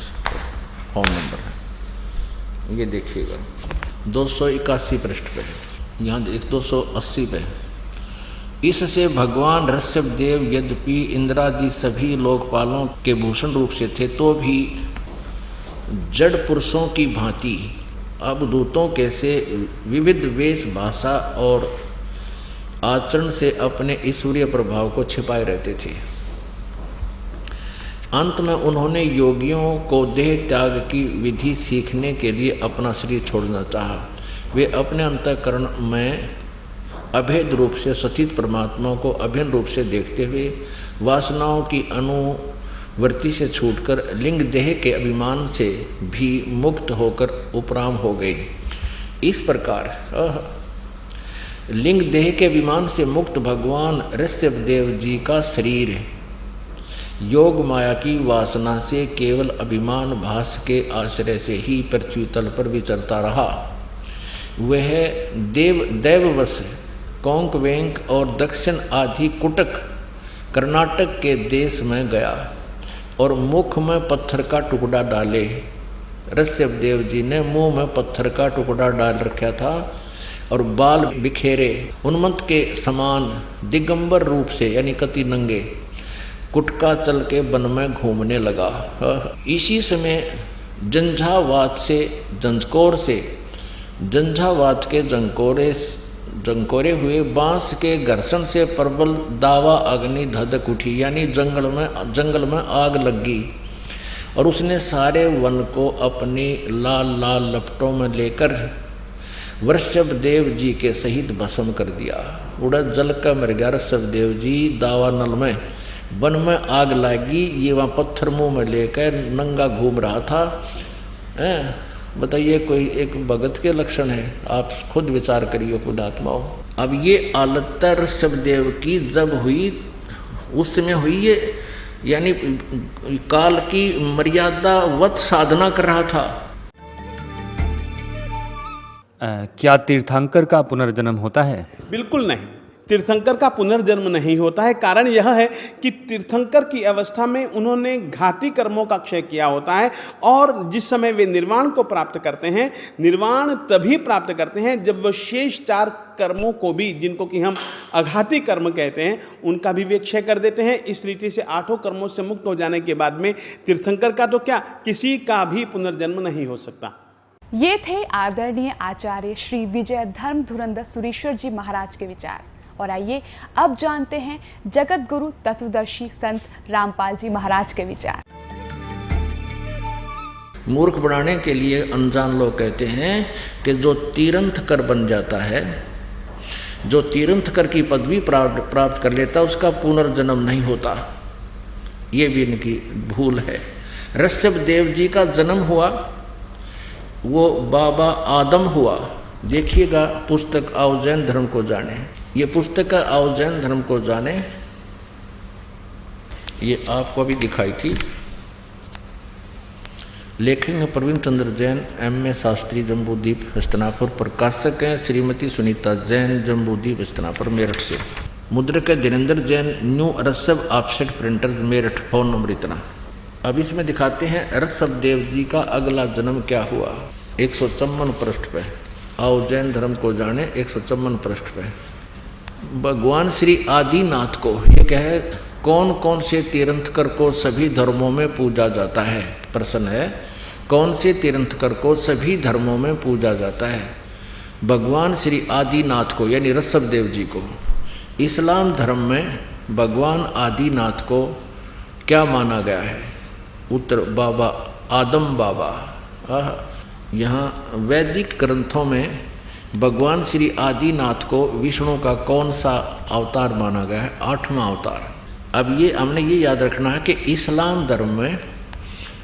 फोन नंबर है। ये देखिएगा 281 पृष्ठ पे, यहाँ 280 पे। इससे भगवान ऋषभ देव यद्यपि इंद्रादि सभी लोकपालों के भूषण रूप से थे, तो भी जड़ पुरुषों की भांति अवधूतों के से विविध वेश, भाषा और आचरण से अपने ईश्वरीय प्रभाव को छिपाए रहते थे। अंत में उन्होंने योगियों को देह त्याग की विधि सीखने के लिए अपना शरीर छोड़ना चाहा। वे अपने अंतःकरण में अभेद रूप से सचित परमात्मा को अभिन्न रूप से देखते हुए वासनाओं की अनुवृत्ति से छूटकर लिंग देह के अभिमान से भी मुक्त होकर उपराम हो गए। इस प्रकार लिंग देह के अभिमान से मुक्त भगवान ऋषभ देव जी का शरीर योग माया की वासना से केवल अभिमान भास के आश्रय से ही पृथ्वी तल पर विचरता रहा। वह दैववश कोंक वेंक और दक्षिण आदि कुटक कर्नाटक के देश में गया और मुख में पत्थर का टुकड़ा डाले। ऋषभ देव जी ने मुंह में पत्थर का टुकड़ा डाल रखा था और बाल बिखेरे उन्मत्त के समान दिगंबर रूप से यानी कति नंगे कुटका चल के वन में घूमने लगा। इसी समय जंझावात के जंकोरे हुए बांस के घर्षण से प्रबल दावा अग्नि धधक उठी, यानी जंगल में आग लग गई और उसने सारे वन को अपनी लाल लाल लपटों में लेकर वृषभ देव जी के सहित भस्म कर दिया। उड़ा जल का मर गया ऋषभ देव जी दावा नल में। वन में आग लगी, ये वहाँ पत्थर मुंह में लेकर नंगा घूम रहा था। बताइए कोई एक भगत के लक्षण है? आप खुद विचार करिए खुद आत्माओं। अब ये हालत ऋषभ देव की जब हुई, उस समय हुई ये, यानी काल की मर्यादा वत साधना कर रहा था। क्या तीर्थंकर का पुनर्जन्म होता है? बिल्कुल नहीं, तीर्थंकर का पुनर्जन्म नहीं होता है। कारण यह है कि तीर्थंकर की अवस्था में उन्होंने घाती कर्मों का क्षय किया होता है, और जिस समय वे निर्वाण को प्राप्त करते हैं, निर्वाण तभी प्राप्त करते हैं जब वह शेष 4 कर्मों को भी, जिनको कि हम अघाती कर्म कहते हैं, उनका भी वे क्षय कर देते हैं। इस रीति से 8 कर्मों से मुक्त हो जाने के बाद में तीर्थंकर का तो क्या, किसी का भी पुनर्जन्म नहीं हो सकता। ये थे आदरणीय आचार्य श्री विजय धर्म धुरंधर सुरेश्वर जी महाराज के विचार। और आइए अब जानते हैं जगत गुरु तत्वदर्शी संत रामपाल जी महाराज के विचार। मूर्ख बनाने के लिए अनजान लोग कहते हैं कि जो तीर्थंकर बन जाता है, जो तीर्थंकर की पदवी प्राप्त कर लेता, उसका पुनर्जन्म नहीं होता। ये भी इनकी भूल है। ऋषभ देव जी का जन्म हुआ, वो बाबा आदम हुआ। देखिएगा पुस्तक आओ जैन धर्म को जाने, ये पुस्तक आओ जैन धर्म को जाने, ये आपको अभी दिखाई थी। लेखक हैं प्रवीण चंद्र जैन, M.A. शास्त्री, जम्बूद्वीप हस्तनापुर। प्रकाशक हैं श्रीमती सुनीता जैन, जम्बूद्वीप हस्तनापुर मेरठ से। मुद्रक है Dhirendra Jain, new Rishabh offset printer Meerut. Phone number इतना। अब इसमें दिखाते हैं ऋषभ देव जी का अगला जन्म क्या हुआ। 154 पृष्ठ पे आओ जैन धर्म को जाने, 154 पृष्ठ पे। भगवान श्री आदिनाथ को ये कहे कौन कौन से तीर्थंकर को सभी धर्मों में पूजा जाता है। प्रश्न है कौन से तीर्थंकर को सभी धर्मों में पूजा जाता है। भगवान श्री आदिनाथ को यानी ऋषभ देव जी को। इस्लाम धर्म में भगवान आदिनाथ को क्या माना गया है? उत्तर बाबा आदम बाबा। यहाँ वैदिक ग्रंथों में भगवान श्री आदिनाथ को विष्णु का कौन सा अवतार माना गया है? 8वां अवतार। अब ये हमने ये याद रखना है कि इस्लाम धर्म में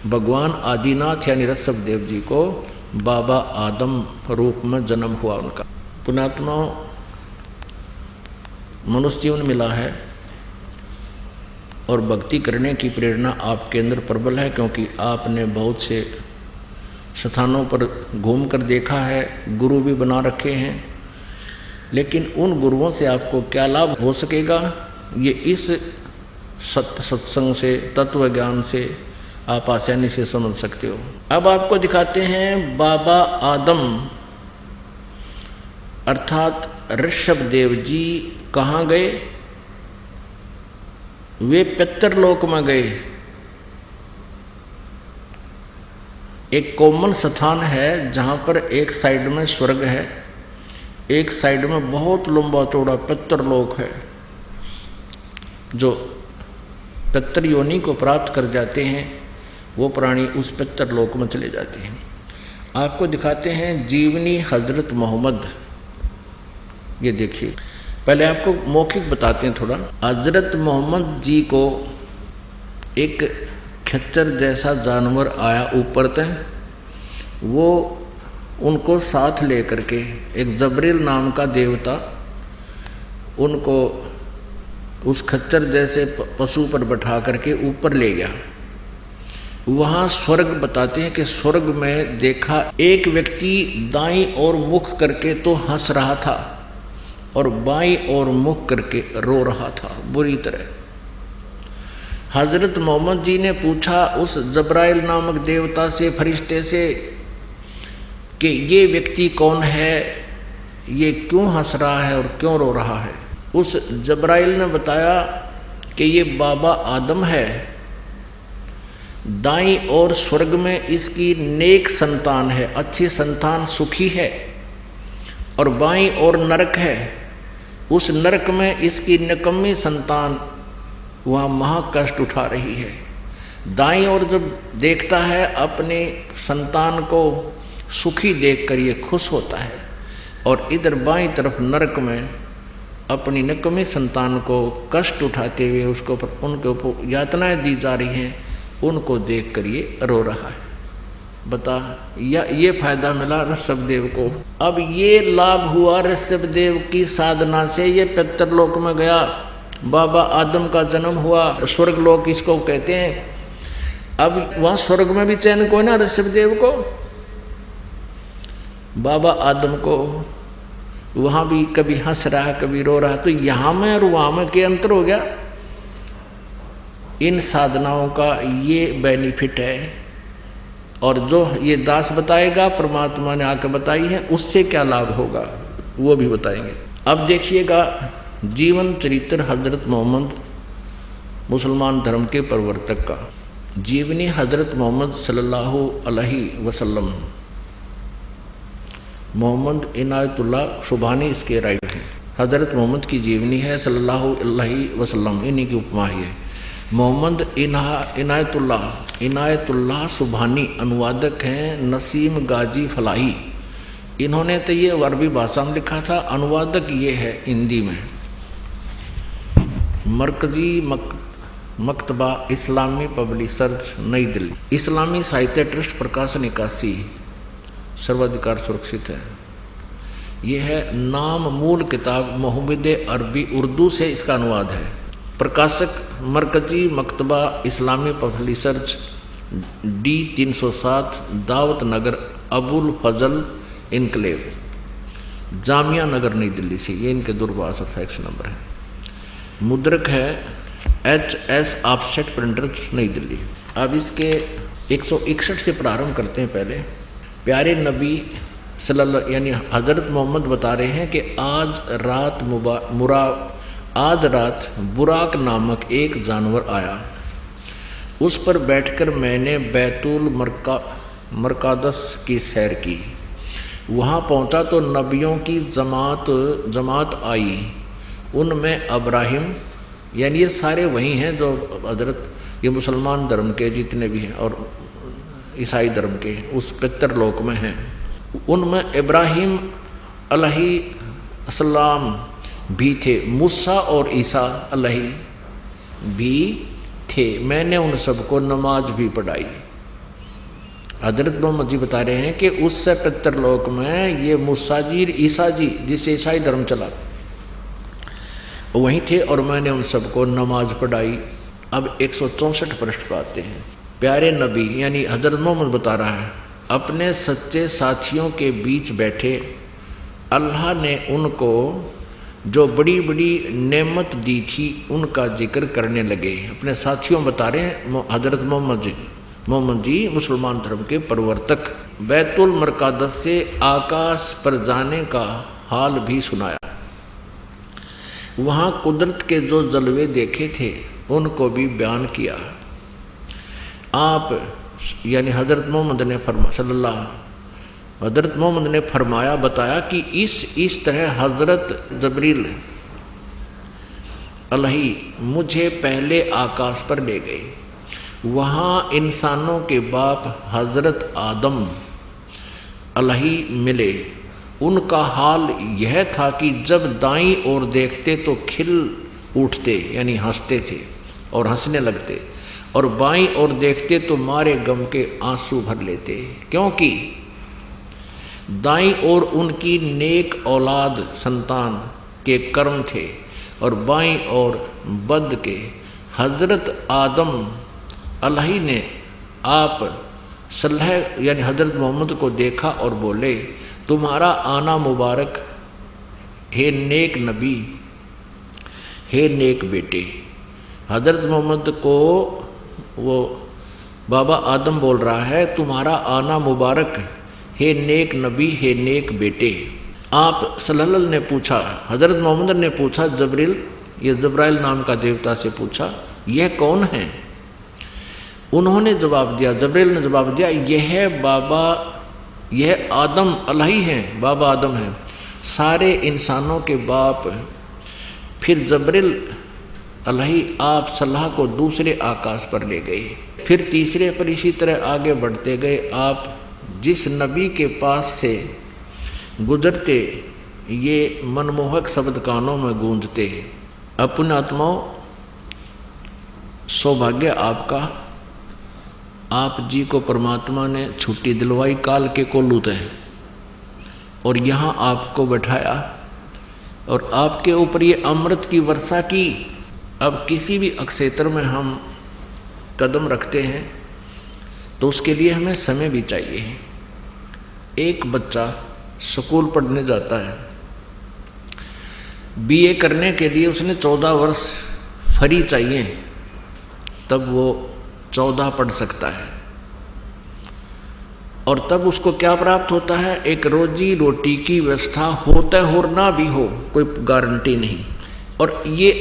भगवान आदिनाथ यानी ऋषभ देव जी को बाबा आदम रूप में जन्म हुआ उनका। पुण्यात्मा मनुष्य जीवन मिला है और भक्ति करने की प्रेरणा आपके अंदर प्रबल है, क्योंकि आपने बहुत से स्थानों पर घूमकर देखा है, गुरु भी बना रखे हैं। लेकिन उन गुरुओं से आपको क्या लाभ हो सकेगा, ये इस सत्य सत्संग से, तत्व ज्ञान से आप आसानी से समझ सकते हो। अब आपको दिखाते हैं बाबा आदम अर्थात ऋषभ देव जी कहाँ गए? वे पितरलोक में गए। एक कॉमन स्थान है जहाँ पर एक साइड में स्वर्ग है, एक साइड में बहुत लंबा चौड़ा पितरलोक है। जो पितर योनि को प्राप्त कर जाते हैं वो प्राणी उस पितरलोक में चले जाते हैं। आपको दिखाते हैं जीवनी हजरत मोहम्मद। ये देखिए, पहले आपको मौखिक बताते हैं थोड़ा। हजरत मोहम्मद जी को एक खच्चर जैसा जानवर आया ऊपर तक, वो उनको साथ लेकर के एक जबरील नाम का देवता उनको उस खच्चर जैसे पशु पर बैठा करके ऊपर ले गया। वहाँ स्वर्ग बताते हैं कि स्वर्ग में देखा एक व्यक्ति दाईं ओर मुख करके तो हंस रहा था और बाईं ओर मुख करके रो रहा था बुरी तरह। हजरत मोहम्मद जी ने पूछा उस जबराइल नामक देवता से, फरिश्ते से, कि ये व्यक्ति कौन है, ये क्यों हंस रहा है और क्यों रो रहा है। उस जबराइल ने बताया कि ये बाबा आदम है, दाईं ओर स्वर्ग में इसकी नेक संतान है, अच्छी संतान सुखी है, और बाईं ओर नरक है, उस नरक में इसकी निकम्मी संतान वहाँ महाकष्ट उठा रही है। दाईं ओर जब देखता है अपने संतान को सुखी देखकर ये खुश होता है, और इधर बाईं तरफ नरक में अपनी निकम्मी संतान को कष्ट उठाते हुए उसको उनके ऊपर यातनाएं दी जा रही हैं, उनको देखकर ये रो रहा है। बता, या ये फायदा मिला ऋषभदेव को। अब ये लाभ हुआ ऋषभदेव की साधना से, ये पितरलोक में गया, बाबा आदम का जन्म हुआ, स्वर्गलोक इसको कहते हैं। अब वहाँ स्वर्ग में भी चैन को ना ऋषभदेव को, बाबा आदम को, वहाँ भी कभी हंस रहा है कभी रो रहा है। तो यहाँ में और वहाँ में क्या अंतर हो गया? इन साधनाओं का ये बेनिफिट है, और जो ये दास बताएगा परमात्मा ने आकर बताई है, उससे क्या लाभ होगा वो भी बताएंगे। अब देखिएगा जीवन चरित्र हजरत मोहम्मद मुसलमान धर्म के प्रवर्तक का। जीवनी हजरत मोहम्मद सल्लल्लाहु अलैहि वसल्लम, मोहम्मद इनायतुल्लाह सुबहानी इसके राइटर हैं। हजरत मोहम्मद की जीवनी है सल्लल्लाहु अलैहि वसल्लम, इन्हीं की उपमा ही है। मोहम्मद इनायतुल्लाह सुबहानी अनुवादक हैं नसीम गाजी फलाही। इन्होंने तो ये अरबी भाषा में लिखा था, अनुवादक ये है हिंदी में। मरकजी मकतबा इस्लामी पब्लिशर्स नई दिल्ली, इस्लामी साहित्य ट्रस्ट प्रकाशन 81, सर्वाधिकार सुरक्षित है। ये है नाम मूल किताब मोहम्मद अरबी, उर्दू से इसका अनुवाद है। प्रकाशक मरकजी मकतबा इस्लामी पब्लिशर्स D 307 दावत नगर अबुल फजल इनकलेव, जामिया नगर नई दिल्ली से। ये इनके दूरभाष और फैक्स नंबर है। मुद्रक है HS ऑफसेट प्रिंटर्स नई दिल्ली। अब इसके 161 से प्रारंभ करते हैं। पहले प्यारे नबी सल्लल्लाहु यानी हज़रत मोहम्मद बता रहे हैं कि आज रात बुराक नामक एक जानवर आया, उस पर बैठकर मैंने बैतुल मरकादस की सैर की। वहाँ पहुँचा तो नबियों की जमात आई, उनमें अब्राहिम, यानी ये सारे वही हैं जो हजरत ये मुसलमान धर्म के जितने भी हैं और ईसाई धर्म के उस पितरलोक में हैं। उनमें इब्राहिम अलैहिस्सलाम भी थे, मूसा और ईसा अलैहि भी थे। मैंने उन सबको नमाज भी पढ़ाई। हजरत मोहम्मद जी बता रहे हैं कि उससे पितरलोक में ये मूसा जी ईसा जी जिससे ईसाई धर्म चला वहीं थे, और मैंने उन सबको नमाज पढ़ाई। अब 164 पृष्ठ पर आते हैं। प्यारे नबी यानी हजरत मोहम्मद बता रहा है, अपने सच्चे साथियों के बीच बैठे अल्लाह ने उनको जो बड़ी बड़ी नेमत दी थी उनका जिक्र करने लगे। अपने साथियों बता रहे हैं हजरत मोहम्मद जी मुसलमान धर्म के प्रवर्तक। बैतुल मरकादस से आकाश पर जाने का हाल भी सुनाया। वहाँ कुदरत के जो जलवे देखे थे उनको भी बयान किया। आप यानी हजरत मोहम्मद ने फरमाया बताया कि इस तरह हजरत जबरील अलैहि मुझे पहले आकाश पर ले गए। वहाँ इंसानों के बाप हजरत आदम अलैहि मिले। उनका हाल यह था कि जब दाईं ओर देखते तो खिल उठते यानी हंसते थे और हंसने लगते, और बाईं ओर देखते तो मारे गम के आंसू भर लेते, क्योंकि दाईं ओर उनकी नेक औलाद संतान के कर्म थे और बाईं ओर बद के। हजरत आदम अलैहि ने आप सल्लल्लाहु यानी हजरत मोहम्मद को देखा और बोले, तुम्हारा आना मुबारक हे नेक नबी, हे नेक बेटे। हजरत मोहम्मद को वो बाबा आदम बोल रहा है, तुम्हारा आना मुबारक हे नेक नबी, हे नेक बेटे। आप सल्लल्लाहु ने पूछा, हजरत मोहम्मद ने पूछा जबरील, ये जब्राइल नाम का देवता से पूछा, यह कौन है? उन्होंने जवाब दिया, जबरील ने जवाब दिया, यह आदम अलैहि हैं, बाबा आदम हैं, सारे इंसानों के बाप। फिर जबरील अलैहि आप सल्लल्लाहु को दूसरे आकाश पर ले गए। फिर तीसरे पर इसी तरह आगे बढ़ते गए। आप जिस नबी के पास से गुजरते ये मनमोहक शब्द कानों में गूंजते। अपने आत्माओं, सौभाग्य आपका, आप जी को परमात्मा ने छुट्टी दिलवाई काल के कोलूत है और यहाँ आपको बैठाया और आपके ऊपर ये अमृत की वर्षा की। अब किसी भी अक्षेत्र में हम कदम रखते हैं तो उसके लिए हमें समय भी चाहिए। एक बच्चा स्कूल पढ़ने जाता है, बीए करने के लिए उसने 14 वर्ष फ्री चाहिए, तब वो 14 पढ़ सकता है और तब उसको क्या प्राप्त होता है? एक रोजी रोटी की व्यवस्था होता हो ना भी हो, कोई गारंटी नहीं। और ये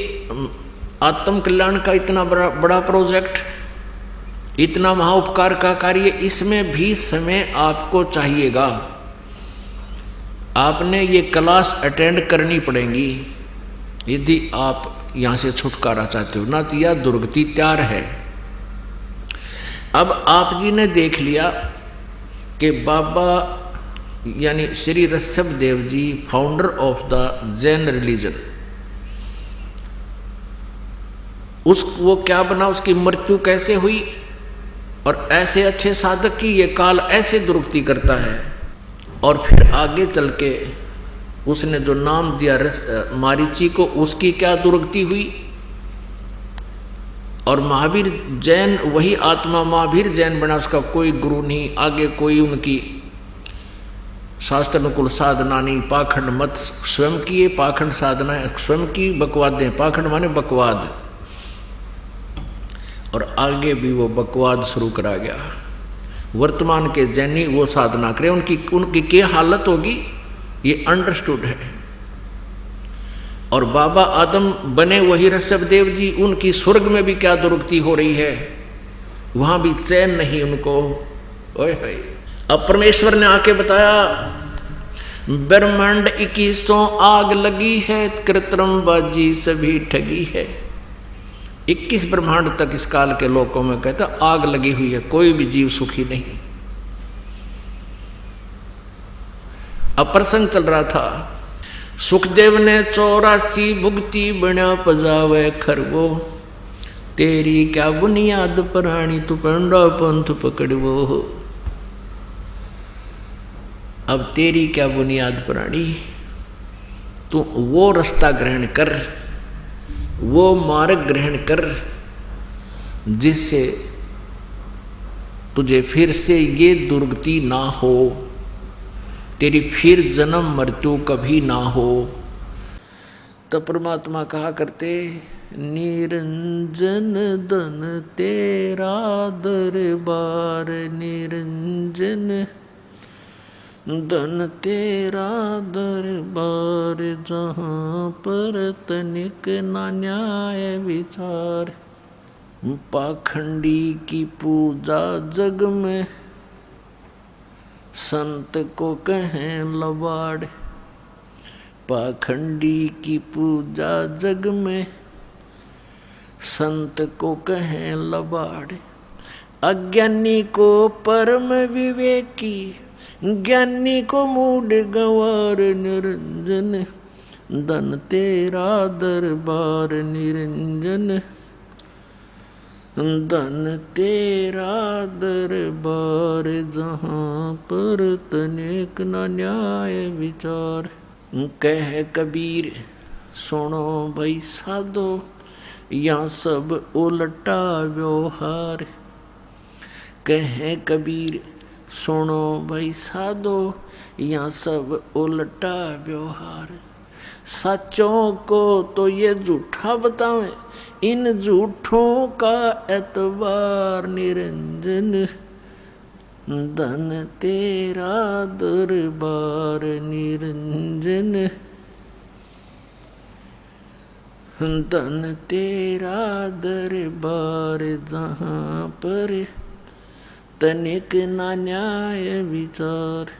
आत्म कल्याण का इतना बड़ा प्रोजेक्ट, इतना महाउपकार का कार्य, इसमें भी समय आपको चाहिएगा। आपने ये क्लास अटेंड करनी पड़ेगी यदि आप यहाँ से छुटकारा चाहते हो, ना तो यह दुर्गति तैयार है। अब आप जी ने देख लिया कि बाबा यानी Shri Rishabh Dev ji, founder of the Jain religion, वो क्या बना, उसकी मृत्यु कैसे हुई और ऐसे अच्छे साधक की ये काल ऐसे दुर्गति करता है। और फिर आगे चल के उसने जो नाम दिया मारीची को, उसकी क्या दुर्गति हुई। और महावीर जैन, वही आत्मा महावीर जैन बना, उसका कोई गुरु नहीं, आगे कोई उनकी शास्त्र अनुकूल साधना नहीं, पाखंड मत स्वयं की, पाखंड साधना स्वयं की, बकवादें, पाखंड माने बकवाद, और आगे भी वो बकवाद शुरू करा गया। वर्तमान के जैनी वो साधना करें, उनकी क्या हालत होगी ये अंडरस्टूड है। और बाबा आदम बने वही ऋषभ देव जी, उनकी स्वर्ग में भी क्या दुर्गति हो रही है, वहां भी चैन नहीं उनको। ओए होए, अब परमेश्वर ने आके बताया ब्रह्मांड 2100 आग लगी है, कृत्रिम बाजी सभी ठगी है। 21 ब्रह्मांड तक इस काल के लोकों में कहता आग लगी हुई है, कोई भी जीव सुखी नहीं। अब प्रसंग चल रहा था, सुखदेव ने 84 भुगती बना पजावे खरवो, तेरी क्या बुनियाद प्राणी तू पंडा पंथ पकड़वो। अब तेरी क्या बुनियाद प्राणी, तू वो रास्ता ग्रहण कर, वो मार्ग ग्रहण कर जिससे तुझे फिर से ये दुर्गति ना हो, तेरी फिर जन्म मृत्यु कभी ना हो। तो परमात्मा कहा करते, निरंजन धन तेरा दरबार, निरंजन धन तेरा दरबार, जहाँ पर तनिक ना न्याय विचार। पाखंडी की पूजा जग में, संत को कहें लबाड़। पाखंडी की पूजा जग में, संत को कहें लबाड़। अज्ञानी को परम विवेकी, ज्ञानी को मूड गंवार। निरंजन धन तेरा दरबार, निरंजन धन तेरा दरबार, जहाँ पर तनिक न न्याय विचार। कह कबीर सुनो भाई साधो, यहाँ सब उल्टा व्यवहार। कह कबीर सुनो भाई साधो, यहाँ सब उल्टा व्यवहार। सच्चों को तो ये झूठा बतावें, इन झूठों का एतबार। निरंजन धन तेरा दरबार, निरंजन धन तेरा दरबार, जहाँ पर तनिक ना न्याय विचार।